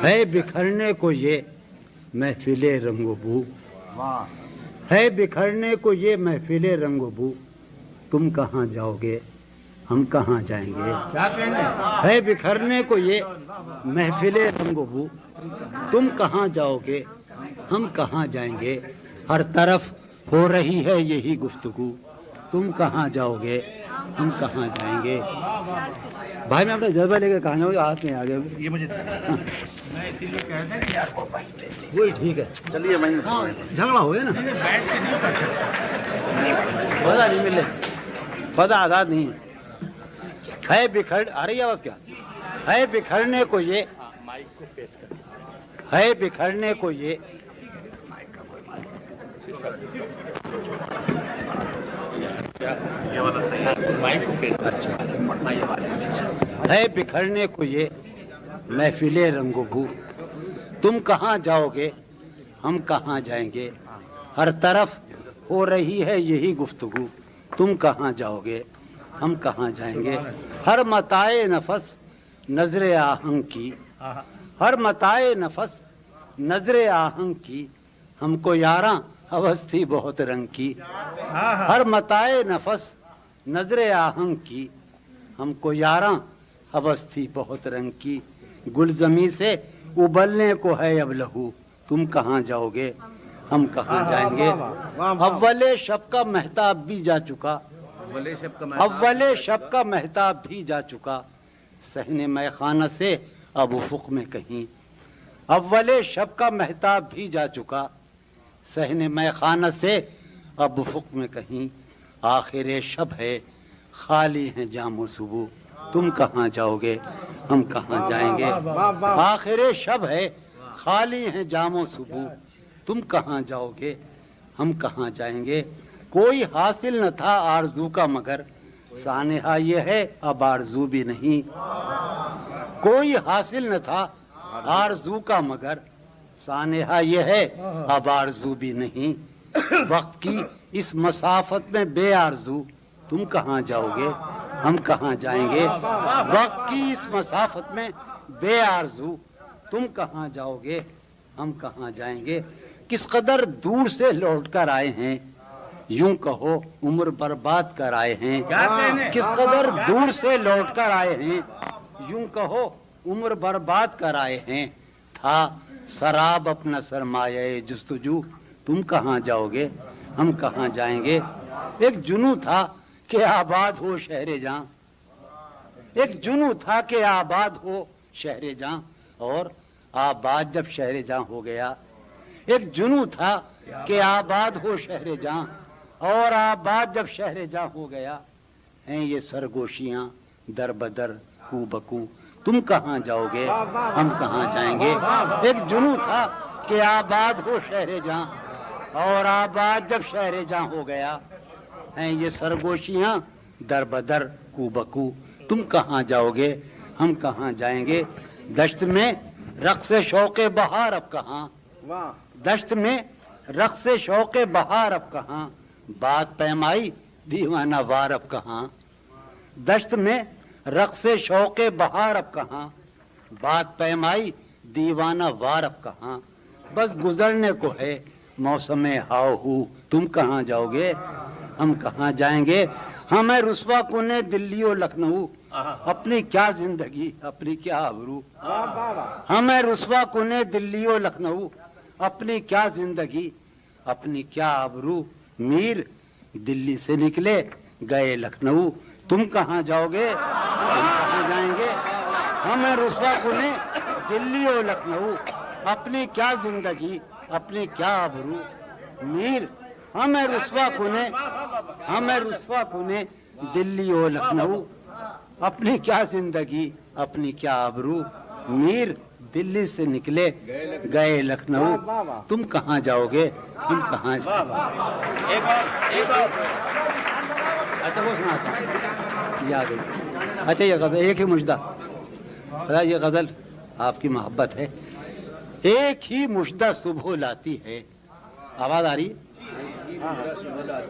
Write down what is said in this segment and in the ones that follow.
ہے بکھرنے کو یہ محفل رنگ و بو، ہے بکھرنے کو یہ محفل رنگ و بو، تم کہاں جاؤ گے ہم کہاں جائیں گے؟ ہے بکھرنے کو یہ محفل رنگ و بو، تم کہاں جاؤ گے ہم کہاں جائیں گے؟ ہر طرف ہو رہی ہے یہی گفتگو، تم کہاں جاؤ گے ہم کہاں جائیں گے؟ بھائی میں اپنا جذبہ لے کے کہاں جاؤں گا؟ ہاتھ میں آگے یہ مجھے وہی ٹھیک ہے، چلیے میں جھگڑا ہو گیا نا، فضا نہیں ملے، فضا آزاد نہیں ہے بکھر آ رہی ہے آواز کیا؟ ہے بکھرنے کو یہ، ہے بکھرنے کو یہ ہے بکھرنے کو یہ محفل رنگ و بو، تم کہاں جاؤ گے ہم کہاں جائیں گے؟ ہر طرف ہو رہی ہے یہی گفتگو، تم کہاں جاؤ گے ہم کہاں جائیں گے؟ ہر متاع نفس نظر آہنگ کی، ہر متاع نفس نظر آہنگ کی، ہم کو یاراں ہوس تھی بہت رنگ کی۔ ہر متاع نفس نظر آہنگ کی، ہم کو یاراں ہوس تھی بہت رنگ کی۔ گلزمی سے ابلنے کو ہے اب لہو، تم کہاں جاؤ گے ہم کہاں جائیں گے؟ اول شب کا مہتاب بھی جا چکا، اول شب کا مہتاب بھی جا چکا، صحن مے خانہ سے اب افق میں کہیں۔ اول شب کا مہتاب بھی جا چکا، صحن مے خانہ سے اب افق میں کہیں۔ آخر شب ہے خالی ہیں جام و صبح، تم کہاں جاؤ گے ہم کہاں جائیں گے؟ آخر شب ہے خالی ہیں جام و صبح، تم کہاں جاؤ گے ہم کہاں جائیں گے؟ کوئی حاصل نہ تھا آرزو کا مگر سانحہ یہ ہے اب آرزو بھی نہیں۔ کوئی حاصل نہ تھا آرزو کا مگر سانحہ یہ ہے اب آرزو بھی نہیں۔ وقت کی اس مسافت میں بے آرزو، تم کہاں جاؤ گے ہم کہاں جائیں گے؟ وقت کی اس مسافت میں بے آرزو، تم کہاں جاؤ گے ہم کہاں جائیں گے؟ کس قدر دور سے لوٹ کر آئے ہیں، یوں کہو عمر برباد کر آئے ہیں۔ کس قدر دور سے لوٹ کر آئے ہیں، یوں کہو عمر برباد کر آئے ہیں۔ تھا سراب اپنا سرمایہ جستجو، تم کہاں جاؤ گے ہم کہاں جائیں گے؟ ایک جنوں تھا کہ آباد ہو شہر جاں، ایک جنوں تھا کہ آباد ہو شہر جاں، اور آباد جب شہر جاں ہو گیا۔ ایک جنوں تھا کہ آباد ہو شہر جاں، اور آباد جب شہر جاں ہو گیا۔ ہیں یہ سرگوشیاں در بدر کو بکو، تم کہاں جاؤ گے ہم کہاں جائیں گے؟ ایک جنوں تھا کہ آباد ہو شہر جاں، اور آباد جب شہر جاں ہو گیا۔ ہیں یہ سرگوشیاں در بدر کو بکو، تم کہاں جاؤ گے ہم کہاں جائیں گے؟ دشت میں رقص شوق بہار اب کہاں، دشت میں رقص شوق بہار اب کہاں، بات پیمائی دیوانہ وار اب کہاں۔ دشت میں رقص شوق بہار اب کہاں، بات پیمائی دیوانہ وار اب کہاں۔ بس گزرنے کو ہے موسم ہاؤ ہو، تم کہاں جاؤ گے ہم کہاں جائیں گے؟ ہمیں رسوا کنے دلی و لکھنؤ، اپنی کیا زندگی اپنی کیا آبرو۔ ہمیں رسوا کنے دلی و لکھنؤ، اپنی کیا زندگی اپنی کیا آبرو۔ میر دلی سے نکلے گئے لکھنؤ، تم کہاں جاؤ گے ہم کہاں جائیں گے؟ ہمیں رسوا کنے دلی و لکھنؤ، اپنی کیا زندگی اپنی کیا آبرو۔ میر ہمیں رسوا کنے، ہمیں رسوا کنے دلی و لکھنؤ، اپنی کیا زندگی اپنی کیا آبرو۔ میر دلی سے نکلے گئے لکھنؤ، تم کہاں جاؤ گے ہم کہاں جائیں گے؟ اچھا وہ سناتا ہوں، یاد ہے۔ اچھا یہ غزل ایک ہی مجدہ، یہ غزل آپ کی محبت ہے۔ ایک ہی مجدہ صبح لاتی ہے، آواز آ رہی ہے؟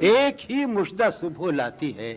ایک ہی مجدہ صبح لاتی ہے،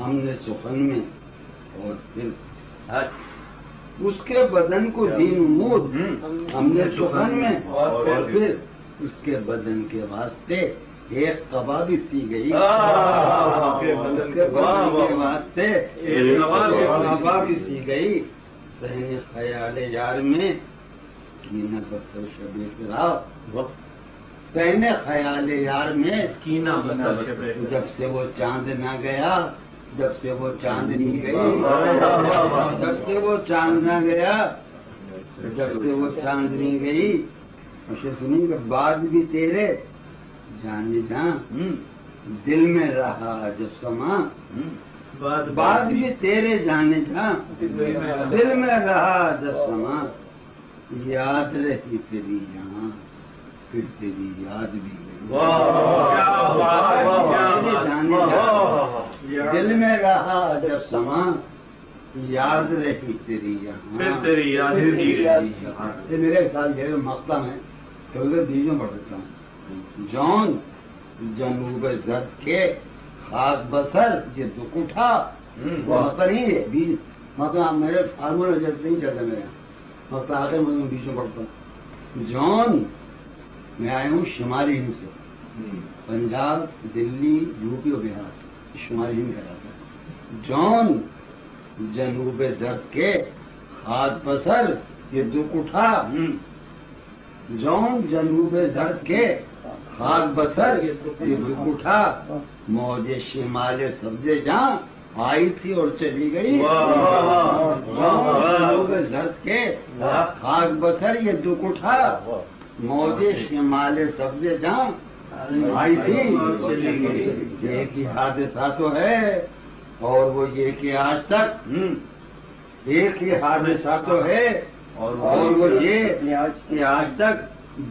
ہم نے سخن میں اور پھر اس کے بدن کو دی نمود، ہم نے سخن میں اور پھر اس کے بدن کے واسطے ایک قبا بھی سی گئی، اس کے بدن کے واسطے ایک قبا بھی سی گئی، صحن خیال یار میں کینہ بسر شب فراق، صحن خیال یار میں کینہ بسر شب جب سے وہ چاند نہ گیا، جب سے وہ چاندنی گئی، جب سے وہ چاند نہ گیا، جب سے وہ چاندنی گئی، اسے سنیں کہ بعد بھی تیرے جانے جہاں دل میں رہا جب سما، بعد بھی تیرے جانے جہاں دل میں رہا جب سما، یاد رہی تیری یہاں پھر تیری یاد بھی گئی، جانے جہاں دل میں رہا جب سما، یاد رہی تیری یہاں پھر تیری یاد بھی گئی۔ یہ میرے خیال یہ مقام ہے کہ ادھر بیجوں پڑھ سکتا ہوں، جون جنوب زد کے خاک بسر یہ دکھ اٹھا، مطلب نہیں ہے بیج، مطلب میرے فارمولہ جب نہیں چلتا میرے مطلب آخر میں بیچوں پڑھتا ہوں، جون میں آیا ہوں شمالی ہند سے، پنجاب دلی یو پی اور بہار شمالی ہند کہلاتا ہے، جون جنوب زد کے خاک بسر یہ دکھ اٹھا، جون جنوب زد کے خاک بسر یہ دکھ اٹھا، موج شمال سبزے جہاں آئی تھی اور چلی گئی، جنوب زد کے خاک بسر یہ دکھ اٹھا، موج شمال سبزے جہاں آئی تھی چلی گئی، ایک ہی حادثہ تو ہے اور وہ یہ کہ آج تک ایک ہی حادثہ تو ہے اور وہ یہ کہ آج تک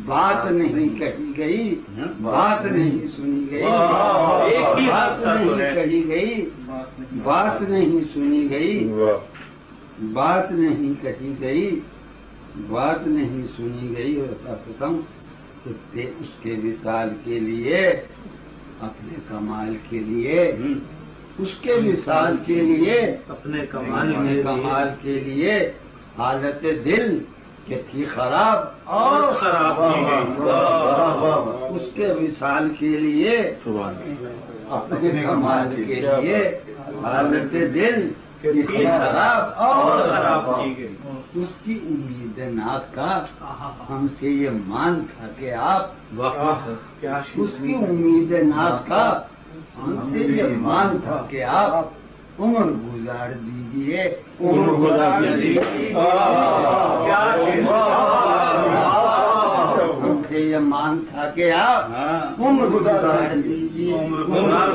بات نہیں کہی گئی، بات نہیں سنی گئی، بات نہیں کہی گئی، بات نہیں سنی گئی، بات نہیں کہی گئی، بات نہیں سنی گئی، اور ایسا ختم کہ اس کے وصال کے لیے اپنے کمال کے لیے، اس کے وصال کے لیے اپنے کمال کے لیے حالت دل کہ تھی خراب اور خراب کی گئی، اس کے وصال کے لیے اپنے کمال کے لیے حالت دل کہ تھی خراب اور خراب کی گئی، اس کی امید ناز کا ہم سے یہ مان تھا کہ آپ، اس کی امید ناز کا ہم سے یہ مان تھا کہ آپ عمر گزار دیجئے، عمر گزار دیجئے، ہم سے یہ مان تھا کہ آپ عمر گزار دیجئے، عمر گزار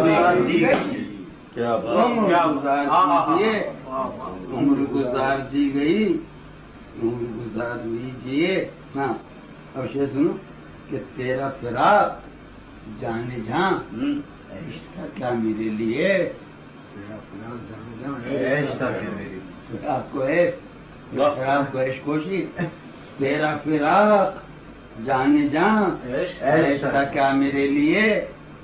دیجئے، عمر گزار دیجئے، عمر گزار دی گئی، عمر گزار دیجئے۔ ہاں اب یہ سنو کہ تیرا فراق جانے جہاں عشق تھا کیا میرے لیے، آپ کو عشق کوشی، تیرا فراق جانے جہاں عشق تھا کیا میرے لیے،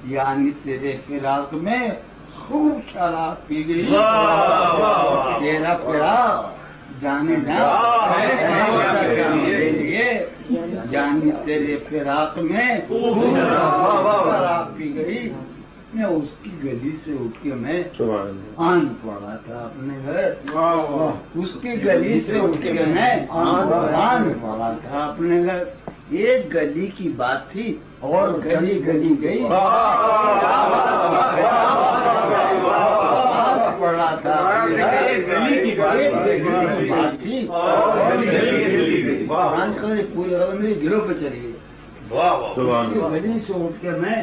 یعنی تیرے فراق میں خوب شراب پی گئی، تیرا فراق جانے جہاں عشق تھا کیا میرے لیے، یعنی تیرے فراق میں خوب شراب پی گئی، میں اس کی گلی سے اٹھ کے میں آن پڑا تھا اپنے گھر، اس کی گلی سے اٹھ کے میں آن پڑا تھا اپنے گھر، ایک گلی کی بات تھی اور گلی گلی گئی، پڑا تھا گلی کی بات تھی پورے میری گلوں پہ چلی گئی، گلی سے اٹھ کے میں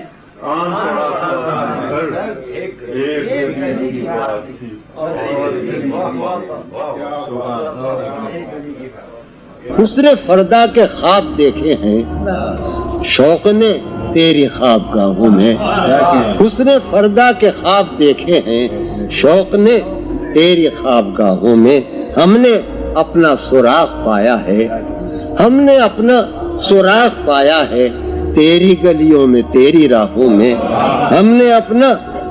حسن فردا کے خواب دیکھے ہیں شوق نے تیری خواب گاہوں میں، حسن فردا کے خواب دیکھے ہیں شوق نے تیری خواب گاہوں میں، ہم نے اپنا سراغ پایا ہے، ہم نے اپنا سراغ پایا ہے تیری گلیوں میں تیری راہوں میں، ہم نے اپنا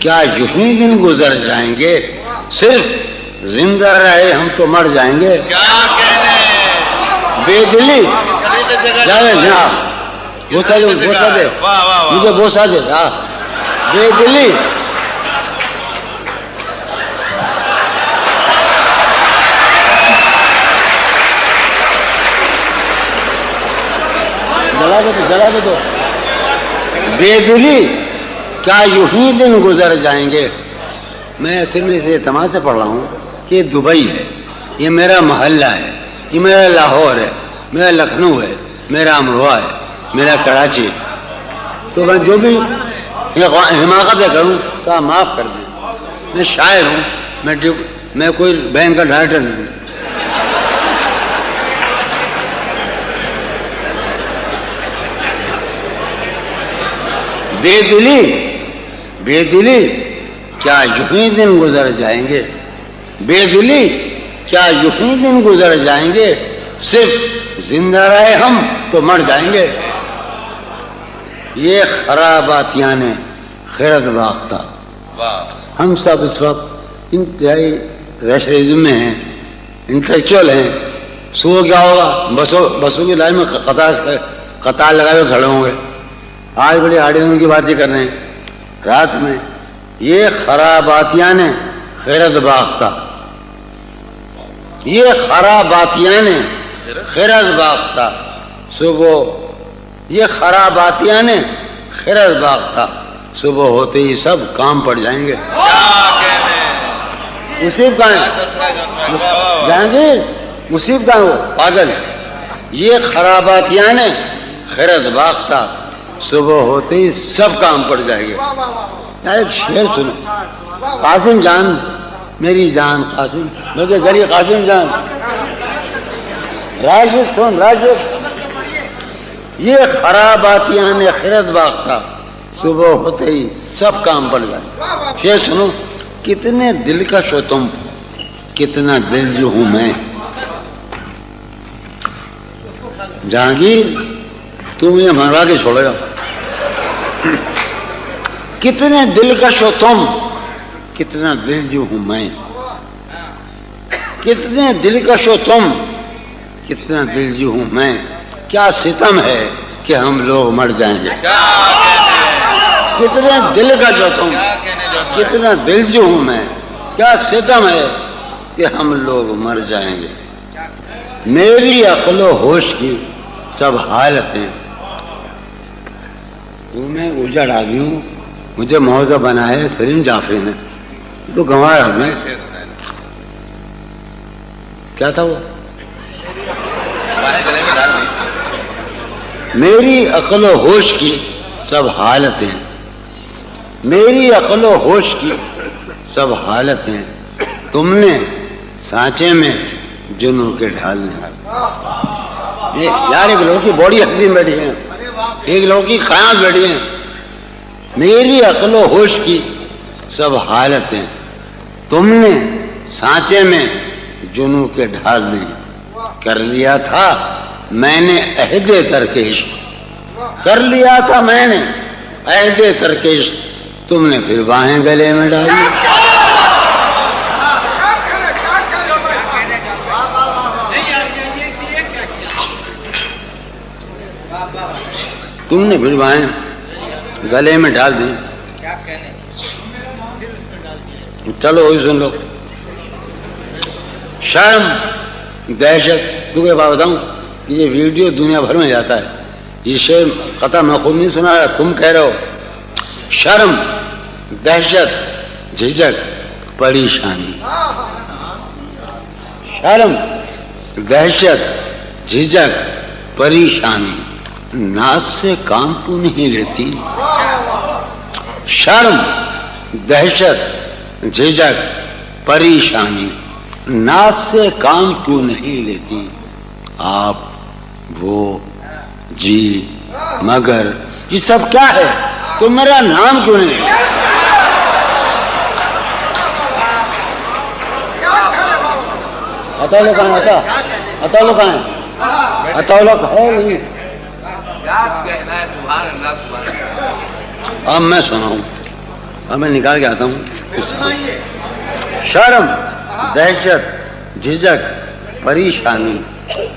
کیا یوں ہی دن گزر جائیں گے، صرف زندہ رہے ہم تو مر جائیں گے. کیا کہنے بے دلی کس طریقے سے گا جاوید جناب بوسا دے، بوسا دے واہ واہ واہ مجھے، بوسا دے. بے دلی جلا دے دو. بے دلی کیا یوں ہی دن گزر جائیں گے. میں اسمبلی سے اعتماد سے پڑھ رہا ہوں کہ یہ دبئی ہے، یہ میرا محلہ ہے، یہ میرا لاہور ہے، میرا لکھنؤ ہے، میرا امروہہ ہے، میرا کراچی ہے. تو میں جو بھی حماقت کروں تو آپ معاف کر دیں. میں شاعر ہوں، میں کوئی بینک کا ڈائریکٹر نہیں ہوں. بے دلی کیا یوں ہی دن گزر جائیں گے. بے دلی کیا یوں ہی دن گزر جائیں گے، صرف زندہ رہے ہم تو مر جائیں گے. یہ خراباتیاں نے خیرت باختہ. ہم سب اس وقت انتہائی ریشنلزم میں ہیں، انٹلیکچوئل ہیں. صبح کیا ہوگا، بسوں کی لائن میں قطار لگائے ہوئے کھڑے ہوں گے. آج بڑی آڈیشن کی باتیں کر رہے ہیں. رات میں یہ خراباتیاں نے خیرت باختہ، یہ خراباتیاں نے خیرت باختہ. صبح یہ خراباتیاں نے خیرت باختہ، صبح ہوتے ہی سب کام پڑ جائیں گے. کیا کہنے مصیب کہاں ہے جائیں گے، مصیب کہاں وہ پاگل. یہ خراباتیاں نے خیرت باختہ، صبح ہوتے ہی سب کام پڑ جائیں گے. یار ایک شعر سنو. قاسم جان میری جان، قاسم مجھے گلی قاسم جان. راشد سن، راشد. یہ خراباتیاں نے خیرت باختہ، صبح ہوتے ہی سب کام پڑ جائیں. شعر سنو. کتنے دلکش ہو تم، کتنا دل جو ہوں میں. جہانگیر تو مجھے مروا کے چھوڑے گا. کتنے دلکش ہو تم، کتنا دل جو ہوں میں. کتنے دلکش ہو تم، کتنا دل جو ہوں میں. کیا ستم ہے کہ ہم لوگ مر جائیں گے. کتنے دلکش ہو تم، کتنا دل جو ہوں میں. کیا ستم ہے کہ ہم لوگ مر جائیں گے. میری عقل و ہوش کی سب حالتیں. میں اجڑ آدمی ہوں، مجھے موضوع بنایا ہے سلیم جعفری نے. تو گنوار آدمی کیا تھا وہ. میری عقل و ہوش کی سب حالتیں، میری عقل و ہوش کی سب حالتیں تم نے سانچے میں جنوں کے ڈھال دیں. یار ایک لڑکی بڑی حسین بیٹھی ہے، ایک لڑکی قیام بیٹھی ہے. میری عقل و ہوش کی سب حالتیں تم نے سانچے میں جنوں کے ڈھال دی. کر لیا تھا میں نے عہد ترک عشق، کر لیا تھا میں نے عہد ترک عشق، تم نے پھر باہیں گلے میں ڈالی. تم نے پھر باہیں گلے میں ڈال دی. چلو وہی سن لو. شرم دہشت. تو بات بتاؤں کہ یہ ویڈیو دنیا بھر میں جاتا ہے. یہ شعر قطع میں خود نہیں سنا رہا، تم کہہ رہے ہو. شرم دہشت جھجک پریشانی. شرم دہشت جھجک پریشانی ناز سے کام تو نہیں لیتی. شرم دہشت جھجک پریشانی ناز سے کام کیوں نہیں لیتی. آپ وہ جی مگر یہ سب کیا ہے، تو میرا نام کیوں نہیں. اطالو کہاں ہے، اطالو کہاں ہے، اطالو ہے نہیں. اب میں سناؤں اب میں نکال کے آتا ہوں. شرم، دہشت، جھجک، پریشانی،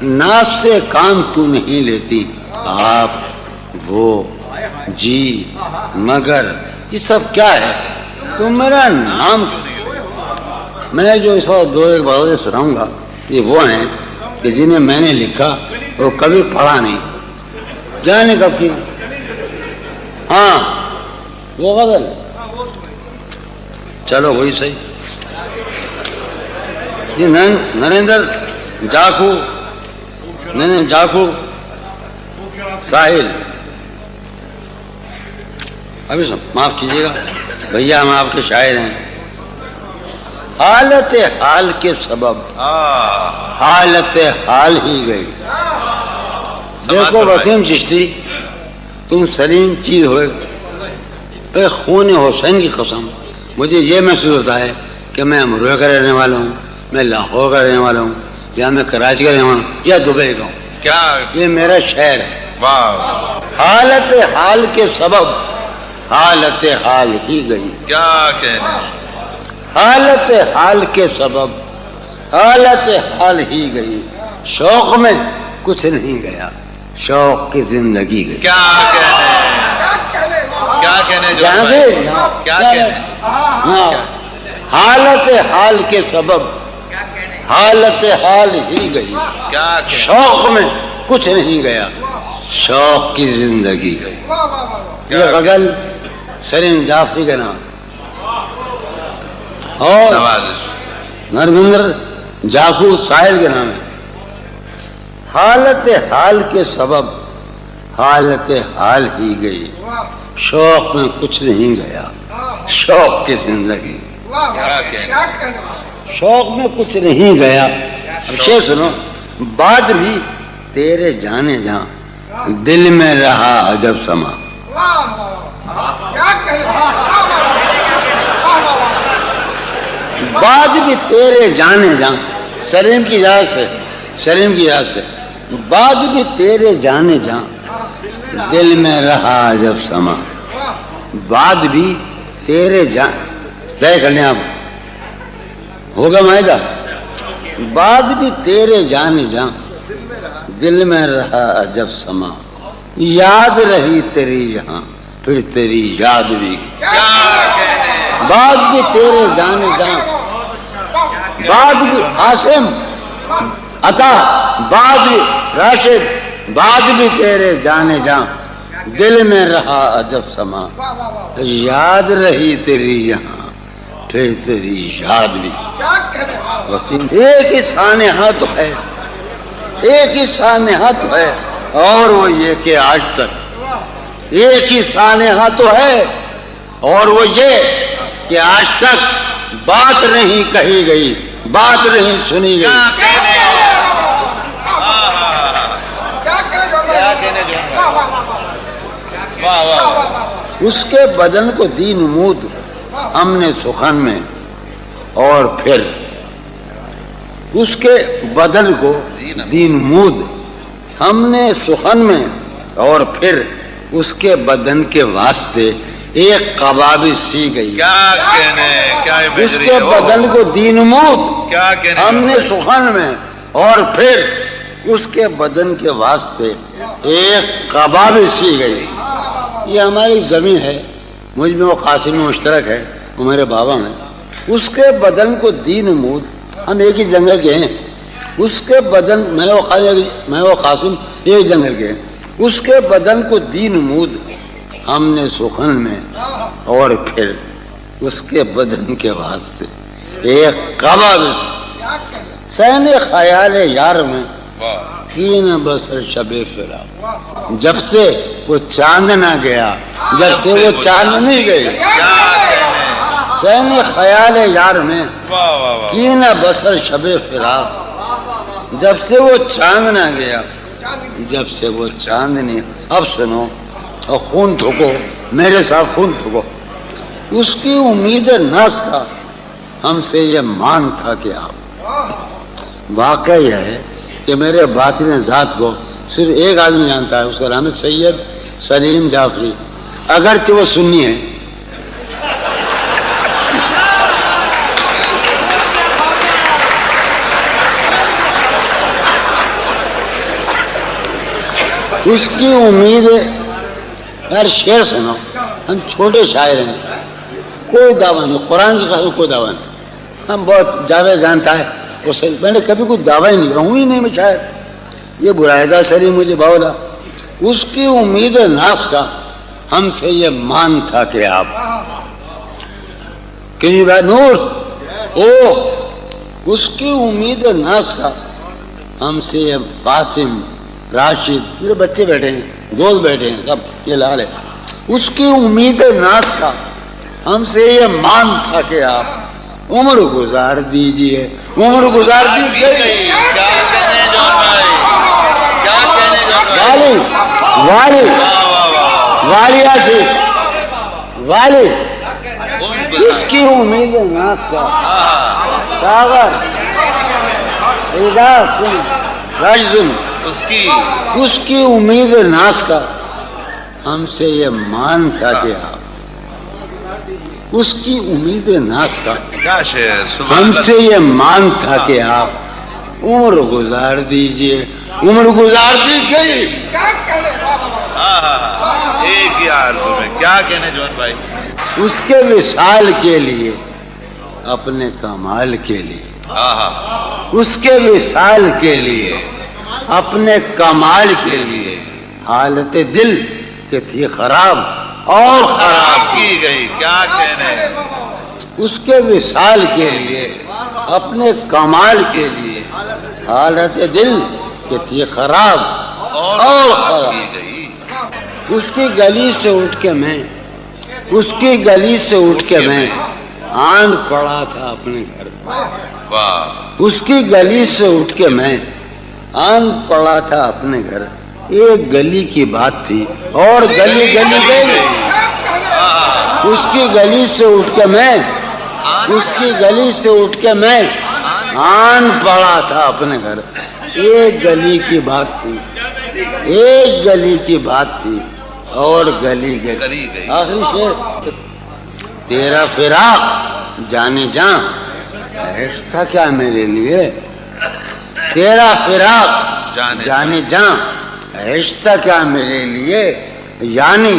ناز سے کام کیوں نہیں لیتی آپ، وہ، جی، مگر، یہ سب کیا ہے؟ تم میرا نام. میں جو اس وقت دو ایک باتیں سناؤں گا یہ وہ ہیں کہ جنہیں میں نے لکھا وہ کبھی پڑھا نہیں، جانے کب کی. ہاں وہ غزل، چلو وہی صحیح. یہ نریندر جاکو ساحل. ابھی معاف کیجیے گا بھیا، ہم آپ کے شاعر ہیں. حالت حال کے سبب حالت حال ہی گئی. دیکھو وسیم چشتی، تم سلیم چیز ہوئے، اے خون حسین کی قسم مجھے یہ محسوس ہوتا ہے کہ میں امروہہ کا رہنے والا ہوں، میں لاہور کا رہنے والا ہوں، یا میں کراچی کا رہنے والا ہوں، یا دبئی کا ہوں. کیا یہ میرا شہر ہے. واہ، حالت حال کے سبب حالت حال ہی گئی. کیا کہنے. حالت حال کے سبب حالت حال ہی گئی. شوق میں کچھ نہیں گیا، شوق کی زندگی گئی. کیا کہنے، کیا کہنے جو جہاں بھائی؟ سے کیا کہنے. ہاں، حالت حال کے سبب حالت حال ہی گئی. کیا کہنے. شوق میں کچھ نہیں گیا، شوق کی زندگی گئی. یہ غزل سلیم جعفری کا نام اور نوازش. نریندر جاکو ساحل کے نام ہے. حالت حال کے سبب حالت حال ہی گئی، شوق میں کچھ نہیں گیا، شوق کی زندگی. کیا کہنے. شوق میں کچھ نہیں گیا. اب شعر سنو. بعد بھی تیرے جانے جہاں دل میں رہا عجب سما. بعد بھی تیرے جانے جہاں، سلیم کی یاد سے بعد بھی تیرے جانے جہاں دل میں رہا عجب سما. بعد بھی تیرے طے کر لیں آپ، ہوگا معاہدہ. بعد بھی تیرے جانے جہاں دل میں رہا عجب سما. یاد رہی تیری یہاں پھر تیری یاد بھی. کیا کہنے. بعد بھی تیرے جانے جہاں، بعد بھی عاصم عطا، بعد بھی راشد، بعد بھی تیرے جانے جہاں دل میں رہا عجب سما. یاد رہی تیری یہاں پھر تیری یاد بھی. وسیم ایک ہی سانحہ تو ہے، ایک ہی سانحہ تو ہے، اور وہ یہ کہ آج تک ایک ہی سانحہ تو ہے، اور وہ یہ کہ آج تک بات نہیں کہی گئی، بات نہیں سنی گئی. کیا کہنے. کیا کہنے جو. واہ واہ. اس کے بدن کو دی نمود ہم نے سخن میں، اور پھر اس کے بدن کو دی نمود ہم نے سخن میں، اور پھر اس کے بدن کے واسطے ایک قبابی سی گئی. کیا کہنے. کیا اس کے بدن کو دی نمود کیا کہنے. ہم نے سخن میں، اور پھر اس کے بدن کے واسطے ایک قبابی سی گئی. یہ ہماری زمین ہے، مجھ میں وہ قاسم مشترک ہے، وہ میرے بابا میں. اس کے بدن کو دی نمود، ہم ایک ہی جنگل کے ہیں. اس کے بدن میں وہ قاسم ایک جنگل کے ہیں. اس کے بدن کو دی نمود ہم نے سخن میں، اور پھر اس کے بدن کے واسطے ایک قبابی. سین خیال یار میں کین بسر شب فراق. جب سے وہ چاند نہ گیا، جب سے وہ چاند نہیں گئی. سین خیال یار میں کین بسر شب فراق. جب سے وہ چاند نہ گیا، جب سے وہ چاند نہیں. اب سنو اور خون تھوکو، میرے ساتھ خون تھوکو. اس کی امید ناز کا ہم سے یہ مان تھا کہ آپ. واقعہ یہ ہے کہ میرے باطن ذات کو صرف ایک آدمی جانتا ہے، اس کا نام ہے سید سلیم جعفری. اگرچہ وہ سنی ہے اس کی امید ہے. یار شعر سنو, ہم چھوٹے شاعر ہیں, کوئی دعویٰ نہیں, قرآن کی قسم کوئی دعویٰ نہیں. ہم بہت جاوید جانتا ہے اسے, میں نے کبھی کوئی دعویٰ ہی نہیں, رہوں ہی نہیں میں شاعر. یہ برائدہ سری مجھے باولا. اس کی امید ناس کا ہم سے یہ مان تھا کہ آپ کہیں بات نور او, اس کی امید ناس کا ہم سے یہ قاسم راشد, میرے بچے بیٹھے ہیں, دوست بیٹھے ہیں, سب یہ لال ہے. اس کی امید ناس کا ہم سے یہ مان تھا کہ آپ عمر گزار دیجئے, عمر گزار دیجئے. کیا کہنے جون بھائی, کیا کہنے جون بھائی. والی والی والی آسی والی, اس کی امید ناس کا ساغر اعزاز سن راجزن, اس کی امید ناس کا ہم سے یہ مان تھا کہ آپ, اس کی امید ناس کا کیا شعر, سبحان ہم اللہ. سے یہ مان تھا کہ آپ عمر گزار دیجئے, عمر گزار دیجئے. ایک ہی آرزو میں, کیا کہنے جون بھائی. اس کے وصال کے لیے, اپنے کمال کے لیے, اس کے وصال کے لیے, اپنے کمال کے لیے حالت دل کہ تھی خراب اور خراب کی گئی, کیا کہنے. اس کے وصال کے لیے, اپنے کمال کے لیے حالت دل کہ تھی خراب اور خراب کی گئی. اس کی گلی سے اٹھ کے میں, اس کی گلی سے اٹھ کے میں آن پڑا تھا اپنے گھر. واہ, اس کی گلی سے اٹھ کے میں آن پڑا تھا اپنے گھر. ایک گلی کی بات تھی اور گلی گلی گئی. اس کی گلی سے اٹھ کے میں, اس کی گلی سے اٹھ کے میں آن پڑا تھا اپنے گھر. ایک گلی کی بات تھی, ایک گلی کی بات تھی اور گلی گلی. آخری شعر, تیرا فراق جانے جاں عشق تھا کیا میرے لیے, تیرا فراق جانے جاں عشق تھا کیا میرے لیے, یعنی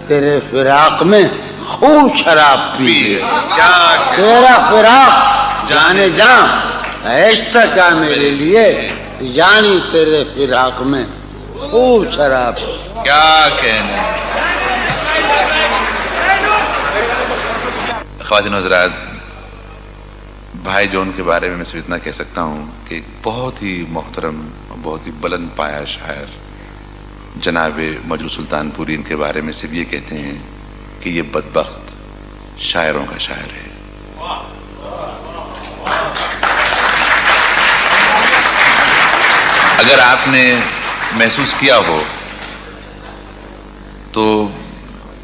تیرے فراق میں خوب شراب پی. تیرا فراق جانے جاں عشق تھا کیا میرے لیے, یعنی تیرے فراق میں خوب شراب. کیا کہنے. خواتین و حضرات, بھائی جون کے بارے میں صرف اتنا کہہ سکتا ہوں کہ بہت ہی محترم, بہت ہی بلند پایا شاعر جناب مجروح سلطان پوری ان کے بارے میں صرف یہ کہتے ہیں کہ یہ بدبخت شاعروں کا شاعر ہے. اگر آپ نے محسوس کیا ہو تو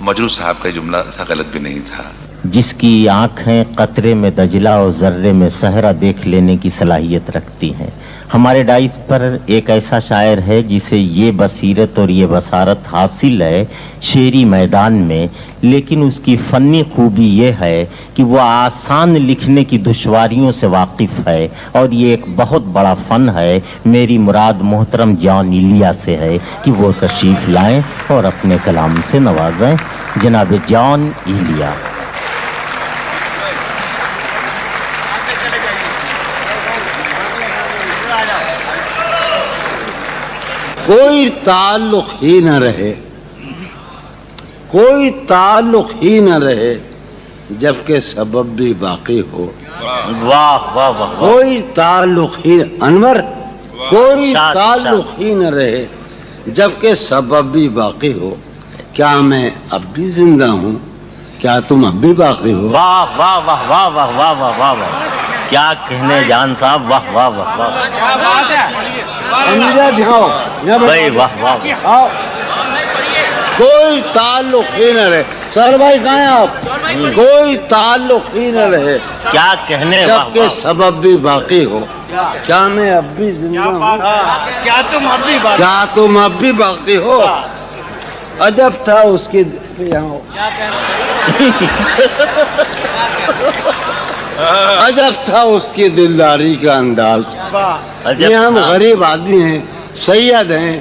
مجروح صاحب کا جملہ ایسا غلط بھی نہیں تھا. جس کی آنکھیں قطرے میں دجلہ اور ذرے میں صحرا دیکھ لینے کی صلاحیت رکھتی ہیں. ہمارے ڈائس پر ایک ایسا شاعر ہے جسے یہ بصیرت اور یہ بصارت حاصل ہے شعری میدان میں, لیکن اس کی فنی خوبی یہ ہے کہ وہ آسان لکھنے کی دشواریوں سے واقف ہے, اور یہ ایک بہت بڑا فن ہے. میری مراد محترم جان ایلیا سے ہے کہ وہ تشریف لائیں اور اپنے کلام سے نوازیں. جناب جان ایلیا. کوئی تعلق ہی نہ رہے, کوئی تعلق ہی نہ رہے جبکہ سبب بھی باقی ہو. واہ واہ واہ. کوئی تعلق ہی, انور, کوئی تعلق ہی نہ رہے جبکہ سبب بھی باقی ہو. کیا میں اب بھی زندہ ہوں, کیا تم اب بھی باقی ہو. واہ واہ واہ واہ واہ واہ واہ واہ واہ. کیا کہنے جان صاحب, واہ واہ واہ واہ. کیا بات ہے بھائی, واہ واہ. کوئی تعلق ہی نہ رہے. سر بھائی کہاں ہیں آپ. کوئی تعلق ہی نہ رہے کیا کہنے, جبکہ سبب بھی باقی ہو. کیا میں اب بھی زندہ ہوں, کیا تم اب بھی باقی ہو. عجب تھا اس کی عجب تھا اس کی دلداری کا انداز. یہ ہم غریب آدمی ہیں, سید ہیں,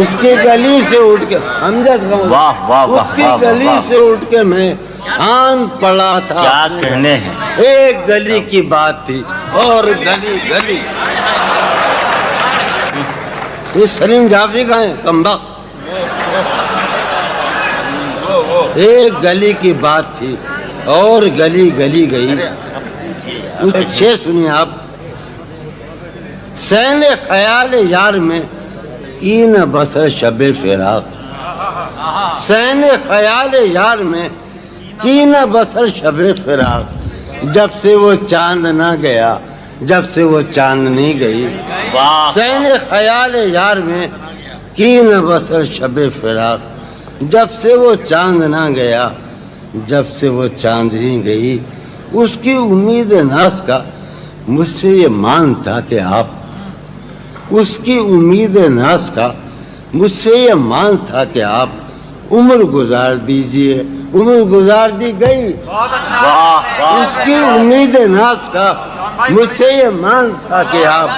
اس کی گلی سے اٹھ کے امجد واہ واہ واہ اس کی واہ گلی واہ سے اٹھ کے میں آن پڑا تھا. کیا کہنے ہیں. ایک گلی کی بات تھی اور گلی گلی. یہ سلیم جعفری کا ہے کمبخت. ایک گلی کی بات تھی اور گلی گلی گئی. اچھے سنیے آپ. سین خیال یار میں این بسر شب فراق. سین خیال یار میں این بسر شب فراق. جب سے وہ چاند نہ گیا جب سے وہ چاندنی گئی. سین خیال یار میں کین بسر شب فراق. جب سے وہ چاند نہ گیا جب سے وہ چاندنی گئی. اس کی امید ناز کا مجھ سے یہ مان تھا کہ آپ. اس کی امید ناز کا مجھ سے یہ مان تھا کہ آپ عمر گزار دیجئے. عمر گزار دی گئی. اس کی امید ناز کا مجھ سے یہ مان تھا کہ آپ.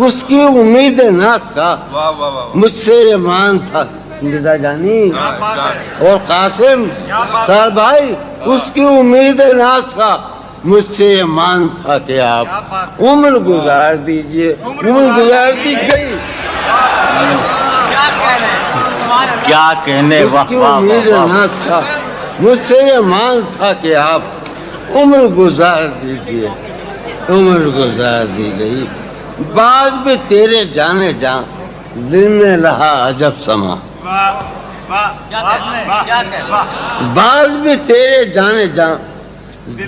اس کی امید ناز کا مجھ سے یہ مان تھا. ندا جانی اور قاسم سر بھائی اس کی امید ناز کا مجھ سے یہ مان تھا کہ آپ عمر گزار دیجئے. عمر گزار دی گئی. کیا کہنے. اس کی امید ناز کا مجھ سے یہ مان تھا کہ آپ عمر گزار دیجئے. عمر گزار دی گئی. بعد بھی تیرے جانے جاں دل میں رہا عجب سما. بعد بھی تیرے جانے جاں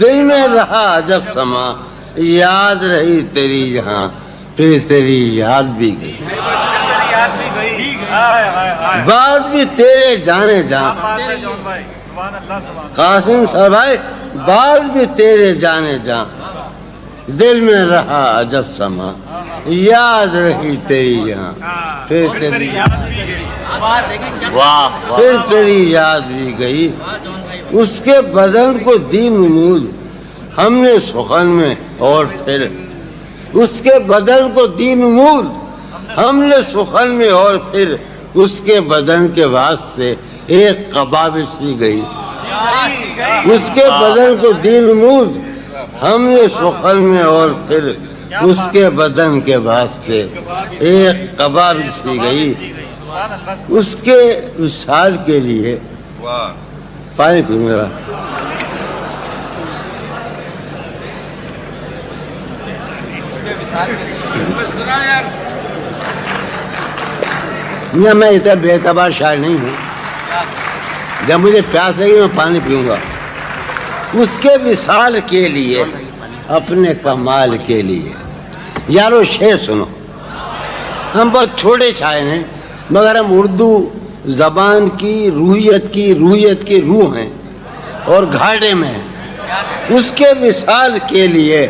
دل میں رہا عجب سما. یاد رہی تیری یہاں پھر تیری یاد بھی گئی. بعد بھی تیرے جانے جاں قاسم صاحب بھائی بعد بھی تیرے جانے جاں دل میں رہا عجب سما. یاد رہی تیری یہاں پھر تیری پھر تیری یاد بھی گئی. اس کے بدن کو دی نمود ہم نے سخن میں اور پھر. اس کے بدن کو دی نمود ہم نے سخن میں اور پھر. اس کے بدن کے واسطے ایک قبابش بھی گئی. اس کے بدن کو دی نمود ہم نے سخن میں اور پھر. اس کے بدن کے واسطے ایک قبابش بھی گئی. اس کے وصال کے لیے پانی پیوں گا. میں اتنا بے اعتبار شاعر نہیں ہوں. جب مجھے پیاس لگی میں پانی پیوں گا. اس کے وصال کے لیے اپنے کمال کے لیے. یارو شعر سنو. ہم بہت چھوٹے شاعر ہیں مگر ہم اردو زبان کی روحیت کی روح ہیں اور گھاٹے میں ہیں. اس کے وصال کے لیے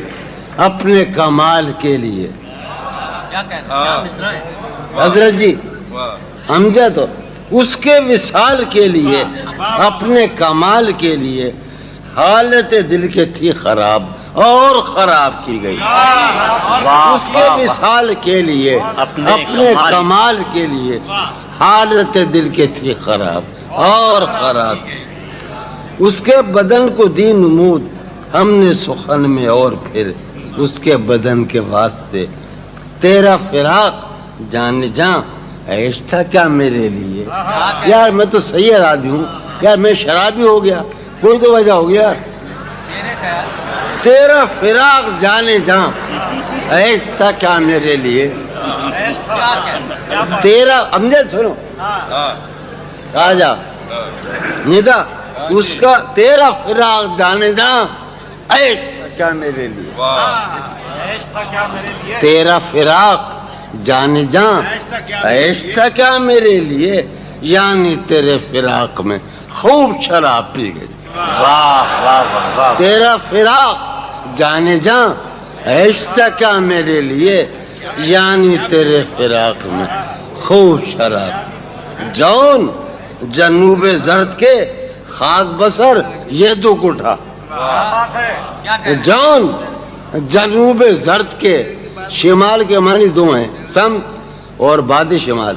اپنے کمال کے لیے. حضرت جی امجد اس کے وصال کے لیے اپنے کمال کے لیے حالت دل کے تھی خراب اور خراب کی گئی. اس کے وصال کے لیے اپنے کمال کے لیے حالت دل کے تھی خراب اور خراب. اس کے بدن کو دی نمود ہم نے سخن میں اور پھر. اس کے بدن کے واسطے تیرا فراق جان جاں عیش تھا کیا میرے لیے. یار میں تو صحیح آدمی ہوں یار. میں شرابی ہو گیا کوئی تو وجہ ہو گیا. تیرا فراق جانے جاں عیش تھا کیا میرے لیے. تیرا امجد سنو آجا ندا. اس کا تیرا فراق جانے جاں عیش تھا کیا میرے لیے. تیرا فراق جانے جاں عیش تھا کیا میرے لیے. یعنی تیرے فراق میں خوب شراب پی گئی. تیرا فراق جانے جاں عیش تھا کیا میرے لیے. یعنی تیرے فراق میں خوب شراب. جون جنوب زرد کے خاک بسر یہ دکھ اٹھا. جون جنوب زرد کے شمال کے معنی دو ہیں سمت اور باد شمال.